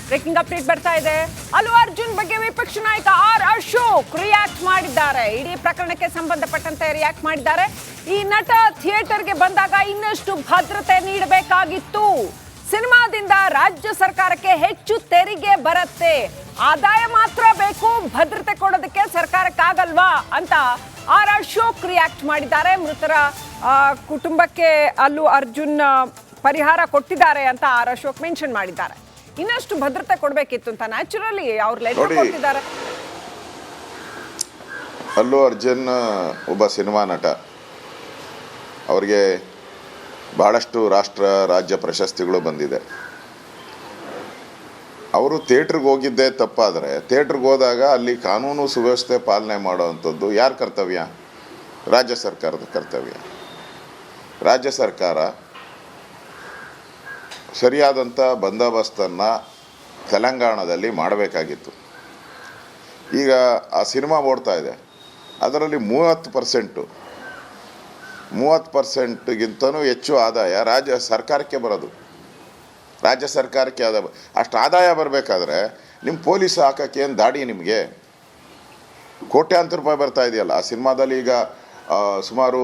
Breaking update ಬರ್ತಾ ಇದೆ. ಅಲ್ಲು ಅರ್ಜುನ್ ಬಗ್ಗೆ ವಿಪಕ್ಷ ನಾಯಕ ಆರ್ ಅಶೋಕ್ ರಿಯಾಕ್ಟ್ ಮಾಡಿದ್ದಾರೆ. ಇಡೀ ಪ್ರಕರಣಕ್ಕೆ ಸಂಬಂಧಪಟ್ಟಂತೆ ರಿಯಾಕ್ಟ್ ಮಾಡಿದ್ದಾರೆ. ಈ ನಟ ಥಿಯೇಟರ್ಗೆ ಬಂದಾಗ ಇನ್ನಷ್ಟು ಭದ್ರತೆ ನೀಡಬೇಕಾಗಿತ್ತು. ಸಿನಿಮಾದಿಂದ ರಾಜ್ಯ ಸರ್ಕಾರಕ್ಕೆ ಹೆಚ್ಚು ತೆರಿಗೆ ಬರುತ್ತೆ, ಆದಾಯ ಮಾತ್ರ ಬೇಕು, ಭದ್ರತೆ ಕೊಡೋದಕ್ಕೆ ಸರ್ಕಾರಕ್ಕಾಗಲ್ವಾ ಅಂತ ಆರ್ ಅಶೋಕ್ ರಿಯಾಕ್ಟ್ ಮಾಡಿದ್ದಾರೆ. ಮೃತರ ಕುಟುಂಬಕ್ಕೆ ಅಲ್ಲು ಅರ್ಜುನ್ ಪರಿಹಾರ ಕೊಟ್ಟಿದ್ದಾರೆ ಅಂತ ಆರ್ ಅಶೋಕ್ ಮೆನ್ಷನ್ ಮಾಡಿದ್ದಾರೆ. ಇನ್ನಷ್ಟು ಭದ್ರತೆ ಕೊಡಬೇಕಿತ್ತು ಅಂತ ನ್ಯಾಚುರಲಿ ಅವ್ರು ಲೆಟರ್ ಕೊಟ್ಟಿದ್ದಾರೆ. ಅಲ್ಲು ಅರ್ಜುನ್ ಒಬ್ಬ ಸಿನಿಮಾ ನಟ. ಅವರಿಗೆ ಬಹಳಷ್ಟು ರಾಷ್ಟ್ರ ರಾಜ್ಯ ಪ್ರಶಸ್ತಿಗಳು ಬಂದಿದೆ. ಅವರು ಥಿಯೇಟ್ರಿಗೆ ಹೋಗಿದ್ದೇ ತಪ್ಪಾದರೆ, ಥಿಯೇಟ್ರಿಗೆ ಹೋದಾಗ ಅಲ್ಲಿ ಕಾನೂನು ಸುವ್ಯವಸ್ಥೆ ಪಾಲನೆ ಮಾಡೋವಂಥದ್ದು ಯಾರ ಕರ್ತವ್ಯ? ರಾಜ್ಯ ಸರ್ಕಾರದ ಕರ್ತವ್ಯ. ರಾಜ್ಯ ಸರ್ಕಾರ ಸರಿಯಾದಂಥ ಬಂದೋಬಸ್ತನ್ನು ತೆಲಂಗಾಣದಲ್ಲಿ ಮಾಡಬೇಕಾಗಿತ್ತು. ಈಗ ಆ ಸಿನಿಮಾ ಓಡ್ತಾ ಇದೆ, ಅದರಲ್ಲಿ 30%ಗಿಂತನೂ ಹೆಚ್ಚು ಆದಾಯ ರಾಜ್ಯ ಸರ್ಕಾರಕ್ಕೆ ಬರೋದು. ರಾಜ್ಯ ಸರ್ಕಾರಕ್ಕೆ ಅಷ್ಟು ಆದಾಯ ಬರಬೇಕಾದ್ರೆ ನಿಮ್ಮ ಪೊಲೀಸ್ ಹಾಕೋಕ್ಕೆ ಏನು ದಾಡಿ? ನಿಮಗೆ ಕೋಟ್ಯಾಂತರ ರೂಪಾಯಿ ಬರ್ತಾ ಇದೆಯಲ್ಲ ಆ ಸಿನಿಮಾದಲ್ಲಿ. ಈಗ ಸುಮಾರು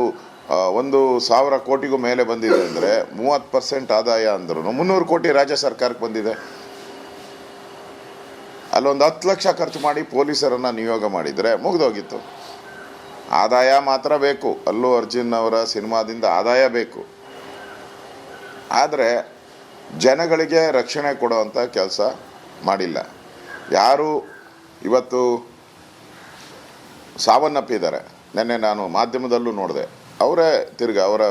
1,000 ಕೋಟಿಗೂ ಮೇಲೆ ಬಂದಿದೆ ಅಂದರೆ 30% ಆದಾಯ ಅಂದ್ರೂ 300 ಕೋಟಿ ರಾಜ್ಯ ಸರ್ಕಾರಕ್ಕೆ ಬಂದಿದೆ. ಅಲ್ಲೊಂದು 10 ಲಕ್ಷ ಖರ್ಚು ಮಾಡಿ ಪೊಲೀಸರನ್ನು ನಿಯೋಗ ಮಾಡಿದರೆ ಮುಗಿದೋಗಿತ್ತು. ಆದಾಯ ಮಾತ್ರ ಬೇಕು. ಅಲ್ಲು ಅರ್ಜುನ್ ಅವರ ಸಿನಿಮಾದಿಂದ ಆದಾಯ ಬೇಕು, ಆದರೆ ಜನಗಳಿಗೆ ರಕ್ಷಣೆ ಕೊಡುವಂಥ ಕೆಲಸ ಮಾಡಿಲ್ಲ. ಯಾರು ಇವತ್ತು ಸಾವನ್ನಪ್ಪಿದ್ದಾರೆ, ನೆನ್ನೆ ನಾನು ಮಾಧ್ಯಮದಲ್ಲೂ ನೋಡಿದೆ, ಅವರೇ ಅವರ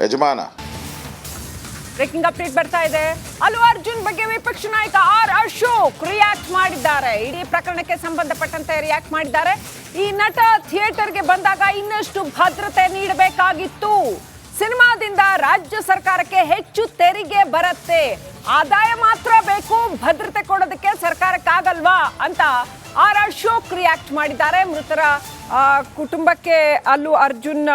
ಯಜಮಾನ. ಬ್ರೇಕಿಂಗ್ ಅಪ್ಡೇಟ್ ಬರ್ತಾ ಇದೆ. ಅಲ್ಲು ಅರ್ಜುನ್ ಬಗ್ಗೆ ವಿಪಕ್ಷ ನಾಯಕ ಆರ್ ಅಶೋಕ್ ರಿಯಾಕ್ಟ್ ಮಾಡಿದ್ದಾರೆ. ಇಡೀ ಪ್ರಕರಣಕ್ಕೆ ಸಂಬಂಧಪಟ್ಟಂತೆ ರಿಯಾಕ್ಟ್ ಮಾಡಿದ್ದಾರೆ. ಈ ನಟ ಥಿಯೇಟರ್ಗೆ ಬಂದಾಗ ಇನ್ನಷ್ಟು ಭದ್ರತೆ ನೀಡಬೇಕಾಗಿತ್ತು. ಸಿನಿಮಾದಿಂದ ರಾಜ್ಯ ಸರ್ಕಾರಕ್ಕೆ ಹೆಚ್ಚು ತೆರಿಗೆ ಬರುತ್ತೆ, ಆದಾಯ ಮಾತ್ರ ಬೇಕು, ಭದ್ರತೆ ಕೊಡೋದಕ್ಕೆ ಸರ್ಕಾರಕ್ಕಾಗಲ್ವಾ ಅಂತ ಆರ್ ಅಶೋಕ್ ರಿಯಾಕ್ಟ್ ಮಾಡಿದ್ದಾರೆ. ಮೃತರ ಕುಟುಂಬಕ್ಕೆ ಅಲ್ಲು ಅರ್ಜುನ್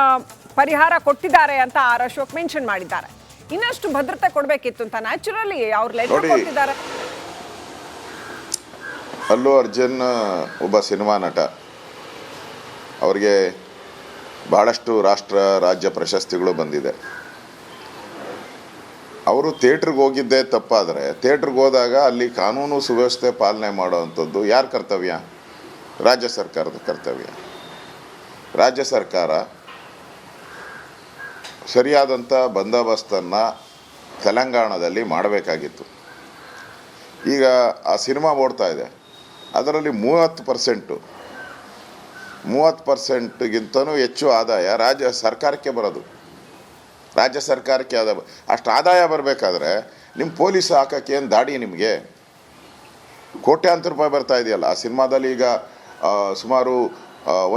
ಪರಿಹಾರ ಕೊಟ್ಟಿದ್ದಾರೆ ಅಂತ ಆರ್ ಅಶೋಕ್ ಮೆನ್ಷನ್ ಮಾಡಿದ್ದಾರೆ. ಇನ್ನಷ್ಟು ಭದ್ರತೆ ಕೊಡಬೇಕಿತ್ತು ಅಂತ ನ್ಯಾಚುರಲಿ ಅವ್ರು ಲೆಟರ್ ಕೊಟ್ಟಿದ್ದಾರೆ. ಅಲ್ಲು ಅರ್ಜುನ್ ಒಬ್ಬ ಸಿನಿಮಾ ನಟ. ಅವರಿಗೆ ಬಹಳಷ್ಟು ರಾಷ್ಟ್ರ ರಾಜ್ಯ ಪ್ರಶಸ್ತಿಗಳು ಬಂದಿದೆ. ಅವರು ಥಿಯೇಟ್ರಿಗೆ ಹೋಗಿದ್ದೇ ತಪ್ಪಾದರೆ, ಥಿಯೇಟ್ರಿಗೆ ಹೋದಾಗ ಅಲ್ಲಿ ಕಾನೂನು ಸುವ್ಯವಸ್ಥೆ ಪಾಲನೆ ಮಾಡೋವಂಥದ್ದು ಯಾರ ಕರ್ತವ್ಯ? ರಾಜ್ಯ ಸರ್ಕಾರದ ಕರ್ತವ್ಯ. ರಾಜ್ಯ ಸರ್ಕಾರ ಸರಿಯಾದಂಥ ಬಂದೋಬಸ್ತನ್ನು ತೆಲಂಗಾಣದಲ್ಲಿ ಮಾಡಬೇಕಾಗಿತ್ತು. ಈಗ ಆ ಸಿನಿಮಾ ಓಡ್ತಾ ಇದೆ, ಅದರಲ್ಲಿ 30%ಗಿಂತನೂ ಹೆಚ್ಚು ಆದಾಯ ರಾಜ್ಯ ಸರ್ಕಾರಕ್ಕೆ ಬರೋದು. ರಾಜ್ಯ ಸರ್ಕಾರಕ್ಕೆ ಅಷ್ಟು ಆದಾಯ ಬರಬೇಕಾದ್ರೆ ನಿಮ್ಮ ಪೊಲೀಸ್ ಹಾಕೋಕ್ಕೆ ಏನು ದಾಡಿ? ನಿಮಗೆ ಕೋಟ್ಯಾಂತರ ರೂಪಾಯಿ ಬರ್ತಾ ಇದೆಯಲ್ಲ ಆ ಸಿನಿಮಾದಲ್ಲಿ. ಈಗ ಸುಮಾರು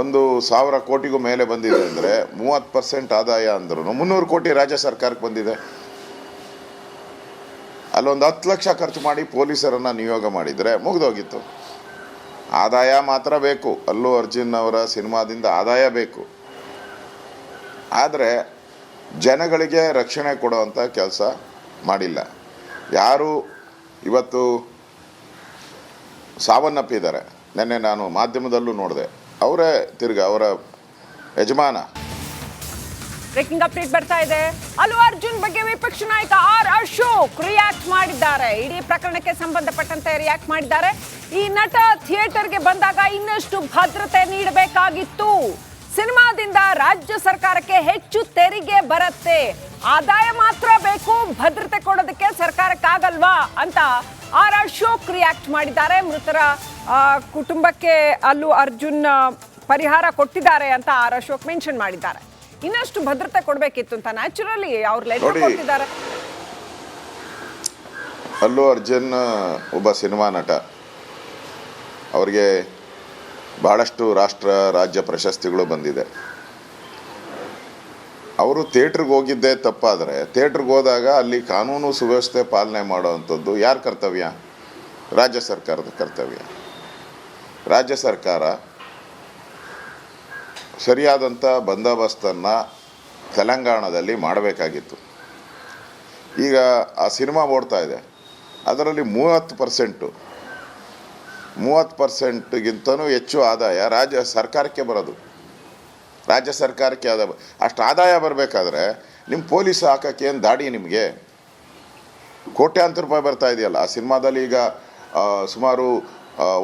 1,000 ಕೋಟಿಗೂ ಮೇಲೆ ಬಂದಿದೆ ಅಂದರೆ 30% ಆದಾಯ ಅಂದ್ರೂ 300 ಕೋಟಿ ರಾಜ್ಯ ಸರ್ಕಾರಕ್ಕೆ ಬಂದಿದೆ. ಅಲ್ಲೊಂದು 10 ಲಕ್ಷ ಖರ್ಚು ಮಾಡಿ ಪೊಲೀಸರನ್ನು ನಿಯೋಗ ಮಾಡಿದರೆ ಮುಗಿದೋಗಿತ್ತು. ಆದಾಯ ಮಾತ್ರ ಬೇಕು. ಅಲ್ಲು ಅರ್ಜುನ್ ಅವರ ಸಿನಿಮಾದಿಂದ ಆದಾಯ ಬೇಕು, ಆದರೆ ಜನಗಳಿಗೆ ರಕ್ಷಣೆ ಕೊಡುವಂಥ ಕೆಲಸ ಮಾಡಿಲ್ಲ. ಯಾರು ಇವತ್ತು ಸಾವನ್ನಪ್ಪಿದ್ದಾರೆ, ನೆನ್ನೆ ನಾನು ಮಾಧ್ಯಮದಲ್ಲೂ ನೋಡಿದೆ, ಅವರೇ ಅವರ ಯಜಮಾನ. ಬ್ರೇಕಿಂಗ್ ಅಪ್ಡೇಟ್ ಬರ್ತಾ ಇದೆ. ಅಲ್ಲು ಅರ್ಜುನ್ ಬಗ್ಗೆ ವಿಪಕ್ಷ ನಾಯಕ ಆರ್ ಅಶೋಕ್ ರಿಯಾಕ್ಟ್ ಮಾಡಿದ್ದಾರೆ. ಇಡೀ ಪ್ರಕರಣಕ್ಕೆ ಸಂಬಂಧಪಟ್ಟಂತೆ ರಿಯಾಕ್ಟ್ ಮಾಡಿದ್ದಾರೆ. ಈ ನಟ ಥಿಯೇಟರ್ಗೆ ಬಂದಾಗ ಇನ್ನಷ್ಟು ಭದ್ರತೆ ನೀಡಬೇಕಾಗಿತ್ತು. ಸಿನಿಮಾದಿಂದ ರಾಜ್ಯ ಸರ್ಕಾರಕ್ಕೆ ಹೆಚ್ಚು ತೆರಿಗೆ ಬರುತ್ತೆ, ಆದಾಯ ಮಾತ್ರ ಬೇಕು, ಭದ್ರತೆ ಕೊಡೋದಕ್ಕೆ ಸರ್ಕಾರಕ್ಕಾಗಲ್ವಾ ಅಂತ ಆರ್ ಅಶೋಕ್ ರಿಯಾಕ್ಟ್ ಮಾಡಿದ್ದಾರೆ. ಮೃತರ ಕುಟುಂಬಕ್ಕೆ ಅಲ್ಲು ಅರ್ಜುನ್ ಪರಿಹಾರ ಕೊಟ್ಟಿದ್ದಾರೆ ಅಂತ ಆರ್ ಅಶೋಕ್ ಮೆನ್ಷನ್ ಮಾಡಿದ್ದಾರೆ. ಇನ್ನಷ್ಟು ಭದ್ರತೆ ಕೊಡಬೇಕಿತ್ತು ಅಂತ ನ್ಯಾಚುರಲಿ ಅವ್ರು ಲೆಟರ್ ಕೊಟ್ಟಿದ್ದಾರೆ. ಅಲ್ಲು ಅರ್ಜುನ್ ಒಬ್ಬ ಸಿನಿಮಾ ನಟ. ಅವರಿಗೆ ಬಹಳಷ್ಟು ರಾಷ್ಟ್ರ ರಾಜ್ಯ ಪ್ರಶಸ್ತಿಗಳು ಬಂದಿದೆ. ಅವರು ಥಿಯೇಟ್ರಿಗೆ ಹೋಗಿದ್ದೇ ತಪ್ಪಾದರೆ, ಥಿಯೇಟ್ರಿಗೆ ಹೋದಾಗ ಅಲ್ಲಿ ಕಾನೂನು ಸುವ್ಯವಸ್ಥೆ ಪಾಲನೆ ಮಾಡೋವಂಥದ್ದು ಯಾರ ಕರ್ತವ್ಯ? ರಾಜ್ಯ ಸರ್ಕಾರದ ಕರ್ತವ್ಯ. ರಾಜ್ಯ ಸರ್ಕಾರ ಸರಿಯಾದಂಥ ಬಂದೋಬಸ್ತನ್ನು ತೆಲಂಗಾಣದಲ್ಲಿ ಮಾಡಬೇಕಾಗಿತ್ತು. ಈಗ ಆ ಸಿನಿಮಾ ಓಡ್ತಾ ಇದೆ, ಅದರಲ್ಲಿ 30%ಗಿಂತನೂ ಹೆಚ್ಚು ಆದಾಯ ರಾಜ್ಯ ಸರ್ಕಾರಕ್ಕೆ ಬರೋದು. ರಾಜ್ಯ ಸರ್ಕಾರಕ್ಕೆ ಅಷ್ಟು ಆದಾಯ ಬರಬೇಕಾದ್ರೆ ನಿಮ್ಮ ಪೊಲೀಸ್ ಹಾಕೋಕ್ಕೆ ಏನು ದಾಡಿ ನಿಮಗೆ? ಕೋಟ್ಯಾಂತರ ರೂಪಾಯಿ ಬರ್ತಾ ಇದೆಯಲ್ಲ ಆ ಸಿನಿಮಾದಲ್ಲಿ. ಈಗ ಸುಮಾರು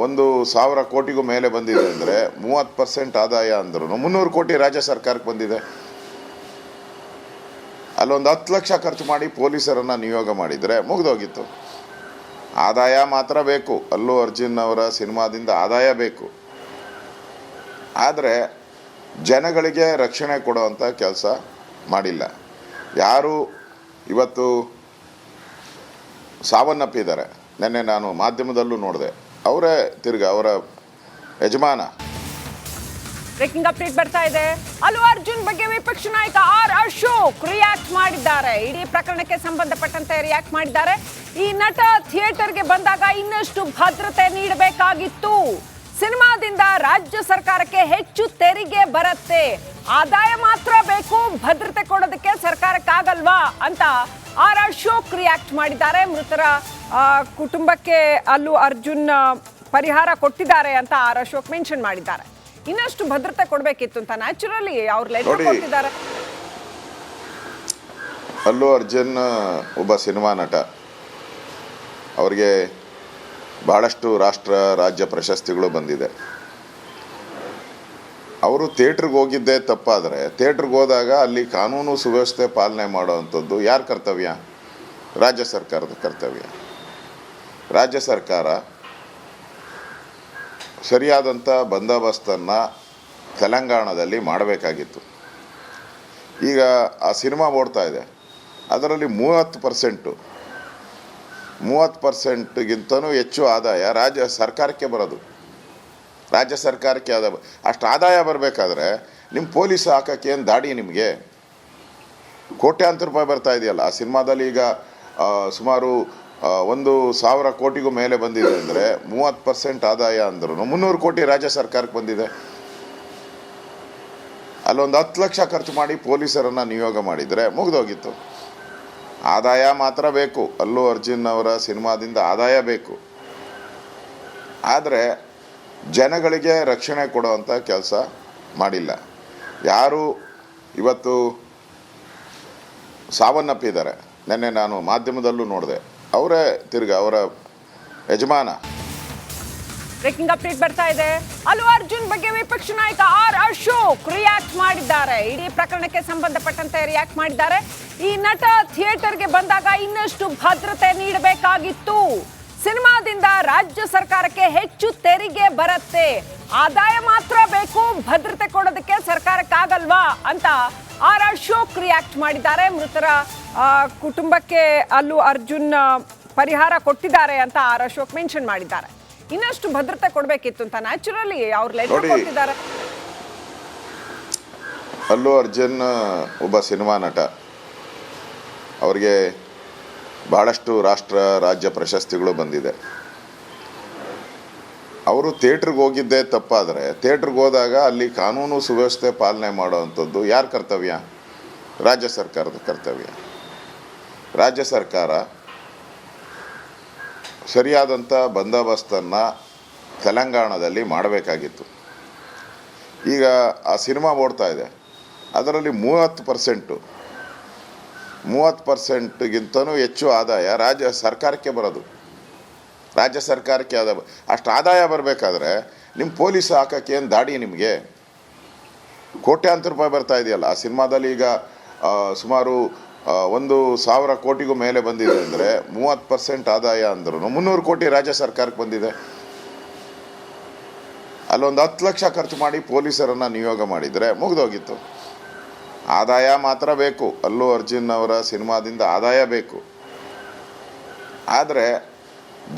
1,000 ಕೋಟಿಗೂ ಮೇಲೆ ಬಂದಿದೆ ಅಂದರೆ 30% ಆದಾಯ ಅಂದ್ರೂ 300 ಕೋಟಿ ರಾಜ್ಯ ಸರ್ಕಾರಕ್ಕೆ ಬಂದಿದೆ. ಅಲ್ಲೊಂದು 10 ಲಕ್ಷ ಖರ್ಚು ಮಾಡಿ ಪೊಲೀಸರನ್ನು ನಿಯೋಗ ಮಾಡಿದರೆ ಮುಗಿದೋಗಿತ್ತು. ಆದಾಯ ಮಾತ್ರ ಬೇಕು. ಅಲ್ಲು ಅರ್ಜುನ್ ಅವರ ಸಿನಿಮಾದಿಂದ ಆದಾಯ ಬೇಕು. ಆದರೆ ಜನಗಳಿಗೆ ರಕ್ಷಣೆ ಕೊಡುವಂಥ ಕೆಲಸ ಮಾಡಿಲ್ಲ. ಯಾರು ಇವತ್ತು ಸಾವನ್ನಪ್ಪಿದ್ದಾರೆ, ನೆನ್ನೆ ನಾನು ಮಾಧ್ಯಮದಲ್ಲೂ ನೋಡಿದೆ, ಅವರೇ ಅವರ ಯಜಮಾನ. ಬ್ರೇಕಿಂಗ್ ಅಪ್ಡೇಟ್ ಬರ್ತಾ ಇದೆ. ಅಲ್ಲು ಅರ್ಜುನ್ ಬಗ್ಗೆ ವಿಪಕ್ಷ ನಾಯಕ ಆರ್ ಅಶೋಕ್ ರಿಯಾಕ್ಟ್ ಮಾಡಿದ್ದಾರೆ. ಇಡೀ ಪ್ರಕರಣಕ್ಕೆ ಸಂಬಂಧಪಟ್ಟಂತೆ ರಿಯಾಕ್ಟ್ ಮಾಡಿದ್ದಾರೆ. ಈ ನಟ ಥಿಯೇಟರ್ಗೆ ಬಂದಾಗ ಇನ್ನಷ್ಟು ಭದ್ರತೆ ನೀಡಬೇಕಾಗಿತ್ತು. ಸಿನಿಮಾದಿಂದ ರಾಜ್ಯ ಸರ್ಕಾರಕ್ಕೆ ಹೆಚ್ಚು ತೆರಿಗೆ ಬರುತ್ತೆ, ಆದಾಯ ಮಾತ್ರ ಬೇಕು, ಭದ್ರತೆ ಕೊಡೋದಕ್ಕೆ ಸರ್ಕಾರಕ್ಕಾಗಲ್ವಾ ಅಂತ ಆರ್ ಅಶೋಕ್ ರಿಯಾಕ್ಟ್ ಮಾಡಿದ್ದಾರೆ. ಮೃತರ ಕುಟುಂಬಕ್ಕೆ ಅಲ್ಲು ಅರ್ಜುನ್ ಪರಿಹಾರ ಕೊಟ್ಟಿದ್ದಾರೆ ಅಂತ ಆರ್ ಅಶೋಕ್ ಮೆನ್ಷನ್ ಮಾಡಿದ್ದಾರೆ. ಇನ್ನಷ್ಟು ಭದ್ರತೆ ಕೊಡಬೇಕಿತ್ತು ಅಂತ ನ್ಯಾಚುರಲಿ ಅವ್ರ ಲೆಟರ್ ಕೊಟ್ಟಿದ್ದಾರೆ. ಅಲ್ಲು ಅರ್ಜುನ್ ಒಬ್ಬ ಸಿನಿಮಾ ನಟ. ಅವರಿಗೆ ಬಹಳಷ್ಟು ರಾಷ್ಟ್ರ ರಾಜ್ಯ ಪ್ರಶಸ್ತಿಗಳು ಬಂದಿದೆ. ಅವರು ಥಿಯೇಟ್ರಿಗೆ ಹೋಗಿದ್ದೇ ತಪ್ಪಾದರೆ, ಥಿಯೇಟ್ರಿಗೆ ಹೋದಾಗ ಅಲ್ಲಿ ಕಾನೂನು ಸುವ್ಯವಸ್ಥೆ ಪಾಲನೆ ಮಾಡೋವಂಥದ್ದು ಯಾರ ಕರ್ತವ್ಯ? ರಾಜ್ಯ ಸರ್ಕಾರದ ಕರ್ತವ್ಯ. ರಾಜ್ಯ ಸರ್ಕಾರ ಸರಿಯಾದಂಥ ಬಂದೋಬಸ್ತನ್ನು ತೆಲಂಗಾಣದಲ್ಲಿ ಮಾಡಬೇಕಾಗಿತ್ತು. ಈಗ ಆ ಸಿನಿಮಾ ಓಡ್ತಾ ಇದೆ, ಅದರಲ್ಲಿ 30%ಗಿಂತನೂ ಹೆಚ್ಚು ಆದಾಯ ರಾಜ್ಯ ಸರ್ಕಾರಕ್ಕೆ ಬರೋದು. ರಾಜ್ಯ ಸರ್ಕಾರಕ್ಕೆ ಅಷ್ಟು ಆದಾಯ ಬರಬೇಕಾದ್ರೆ ನಿಮ್ಮ ಪೊಲೀಸ್ ಹಾಕೋಕ್ಕೆ ಏನು ದಾಡಿ ನಿಮಗೆ? ಕೋಟ್ಯಾಂತರ ರೂಪಾಯಿ ಬರ್ತಾ ಇದೆಯಲ್ಲ ಆ ಸಿನಿಮಾದಲ್ಲಿ. ಈಗ ಸುಮಾರು 1,000 ಕೋಟಿಗೂ ಮೇಲೆ ಬಂದಿದೆ ಅಂದರೆ 30% ಆದಾಯ ಅಂದ್ರೂ 300 ಕೋಟಿ ರಾಜ್ಯ ಸರ್ಕಾರಕ್ಕೆ ಬಂದಿದೆ. ಅಲ್ಲೊಂದು 10 ಲಕ್ಷ ಖರ್ಚು ಮಾಡಿ ಪೊಲೀಸರನ್ನು ನಿಯೋಗ ಮಾಡಿದರೆ ಮುಗಿದೋಗಿತ್ತು. ಆದಾಯ ಮಾತ್ರ ಬೇಕು. ಅಲ್ಲು ಅರ್ಜುನ್ ಅವರ ಸಿನಿಮಾದಿಂದ ಆದಾಯ ಬೇಕು. ಆದರೆ ಜನಗಳಿಗೆ ರಕ್ಷಣೆ ಕೊಡುವಂಥ ಕೆಲಸ ಮಾಡಿಲ್ಲ. ಯಾರು ಇವತ್ತು ಸಾವನ್ನಪ್ಪಿದ್ದಾರೆ, ನೆನ್ನೆ ನಾನು ಮಾಧ್ಯಮದಲ್ಲೂ ನೋಡಿದೆ, ಅವರೇ ಅವರ ಯಜಮಾನ. ಬ್ರೇಕಿಂಗ್ ಅಪ್ಡೇಟ್ ಬರ್ತಾ ಇದೆ. ಅಲ್ಲು ಅರ್ಜುನ್ ಬಗ್ಗೆ ವಿಪಕ್ಷ ನಾಯಕ ಆರ್ ಅಶೋಕ್ ರಿಯಾಕ್ಟ್ ಮಾಡಿದ್ದಾರೆ. ಇಡೀ ಪ್ರಕರಣಕ್ಕೆ ಸಂಬಂಧಪಟ್ಟಂತೆ ರಿಯಾಕ್ಟ್ ಮಾಡಿದ್ದಾರೆ. ಈ ನಟ ಥಿಯೇಟರ್ಗೆ ಬಂದಾಗ ಇನ್ನಷ್ಟು ಭದ್ರತೆ ನೀಡಬೇಕಾಗಿತ್ತು. ಸಿನಿಮಾದಿಂದ ರಾಜ್ಯ ಸರ್ಕಾರಕ್ಕೆ ಹೆಚ್ಚು ತೆರಿಗೆ ಬರುತ್ತೆ, ಆದಾಯ ಮಾತ್ರ ಬೇಕು, ಭದ್ರತೆ ಕೊಡೋದಕ್ಕೆ ಸರ್ಕಾರಕ್ಕಾಗಲ್ವಾ ಅಂತ ಆರ್ ಅಶೋಕ್ ರಿಯಾಕ್ಟ್ ಮಾಡಿದ್ದಾರೆ. ಮೃತರ ಕುಟುಂಬಕ್ಕೆ ಅಲ್ಲು ಅರ್ಜುನ್ ಪರಿಹಾರ ಕೊಟ್ಟಿದ್ದಾರೆ ಅಂತ ಆರ್ ಅಶೋಕ್ ಮೆನ್ಷನ್ ಮಾಡಿದ್ದಾರೆ. ಇನ್ನಷ್ಟು ಭದ್ರತೆ ಕೊಡಬೇಕಿತ್ತು ಅಂತ ನ್ಯಾಚುರಲಿ ಅವ್ರ ಲೆಟರ್ ಕೊಟ್ಟಿದ್ದಾರೆ. ಅಲ್ಲು ಅರ್ಜುನ್ ಒಬ್ಬ ಸಿನಿಮಾ ನಟ. ಅವರಿಗೆ ಬಹಳಷ್ಟು ರಾಷ್ಟ್ರ ರಾಜ್ಯ ಪ್ರಶಸ್ತಿಗಳು ಬಂದಿದೆ. ಅವರು ಥಿಯೇಟ್ರಿಗೆ ಹೋಗಿದ್ದೇ ತಪ್ಪಾದರೆ, ಥಿಯೇಟ್ರಿಗೆ ಹೋದಾಗ ಅಲ್ಲಿ ಕಾನೂನು ಸುವ್ಯವಸ್ಥೆ ಪಾಲನೆ ಮಾಡೋವಂಥದ್ದು ಯಾರ ಕರ್ತವ್ಯ? ರಾಜ್ಯ ಸರ್ಕಾರದ ಕರ್ತವ್ಯ. ರಾಜ್ಯ ಸರ್ಕಾರ ಸರಿಯಾದಂಥ ಬಂದೋಬಸ್ತನ್ನು ತೆಲಂಗಾಣದಲ್ಲಿ ಮಾಡಬೇಕಾಗಿತ್ತು. ಈಗ ಆ ಸಿನಿಮಾ ಓಡ್ತಾ ಇದೆ, ಅದರಲ್ಲಿ 30%ಗಿಂತನೂ ಹೆಚ್ಚು ಆದಾಯ ರಾಜ್ಯ ಸರ್ಕಾರಕ್ಕೆ ಬರೋದು. ರಾಜ್ಯ ಸರ್ಕಾರಕ್ಕೆ ಅಷ್ಟು ಆದಾಯ ಬರಬೇಕಾದ್ರೆ ನಿಮ್ಮ ಪೊಲೀಸ್ ಹಾಕೋಕ್ಕೆ ಏನು ದಾಡಿ ನಿಮಗೆ? ಕೋಟ್ಯಾಂತರ ರೂಪಾಯಿ ಬರ್ತಾ ಇದೆಯಲ್ಲ ಆ ಸಿನಿಮಾದಲ್ಲಿ. ಈಗ ಸುಮಾರು 1,000 ಕೋಟಿಗೂ ಮೇಲೆ ಬಂದಿದೆ ಅಂದರೆ 30% ಆದಾಯ ಅಂದ್ರೂ 300 ಕೋಟಿ ರಾಜ್ಯ ಸರ್ಕಾರಕ್ಕೆ ಬಂದಿದೆ. ಅಲ್ಲೊಂದು 10 ಲಕ್ಷ ಖರ್ಚು ಮಾಡಿ ಪೊಲೀಸರನ್ನು ನಿಯೋಗ ಮಾಡಿದರೆ ಮುಗಿದೋಗಿತ್ತು. ಆದಾಯ ಮಾತ್ರ ಬೇಕು. ಅಲ್ಲು ಅರ್ಜುನ್ ಅವರ ಸಿನಿಮಾದಿಂದ ಆದಾಯ ಬೇಕು. ಆದರೆ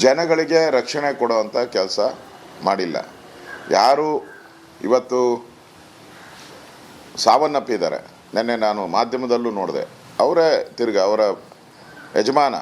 ಜನಗಳಿಗೆ ರಕ್ಷಣೆ ಕೊಡುವಂಥ ಕೆಲಸ ಮಾಡಿಲ್ಲ. ಯಾರು ಇವತ್ತು ಸಾವನ್ನಪ್ಪಿದ್ದಾರೆ, ನೆನ್ನೆ ನಾನು ಮಾಧ್ಯಮದಲ್ಲೂ ನೋಡಿದೆ, ಅವರೇ ಅವರ ಯಜಮಾನ.